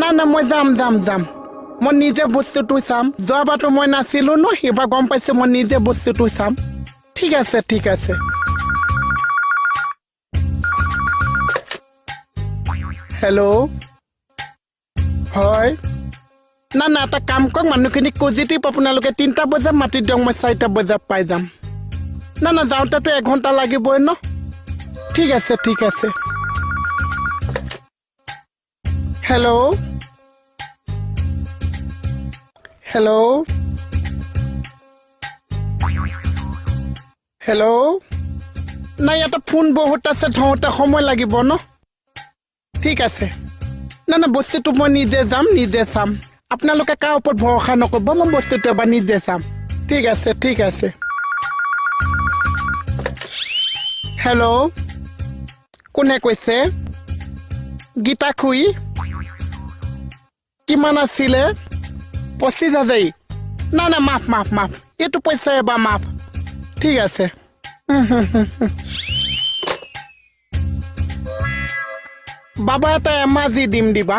না না মই যাম মই নিজে বস্তুটো চাম যোৱাবাৰতো মই নাছিলো ন এইবাৰ গম পাইছো মই নিজে বস্তুটো চাম ঠিক আছে হেল্ল' হয় না এটা কাম কৰক মানুহখিনিক পজিটিভ আপোনালোকে 3টা বজাত মাতি দিয়ক মই 4টা বজাত পাই যাম না যাওঁতেতো 1 ঘণ্টা লাগিবই ন ঠিক আছে হেল্ল' নাই এটা ফোন বহুত আছে ধৰোঁতে সময় লাগিব ন ঠিক আছে না বস্তুটো মই নিজে যাম নিজে চাম আপোনালোকে কাৰ ওপৰত ভৰসা নকৰিব মই বস্তুটো এবাৰ নিজে চাম ঠিক আছে হেল্ল' কোনে কৈছে গীতা খুই কিমান আছিলে 25,000 না মাফ এইটো পইচা এবাৰ মাফ ঠিক আছে বাবা এটা এমাজি দিম দিবা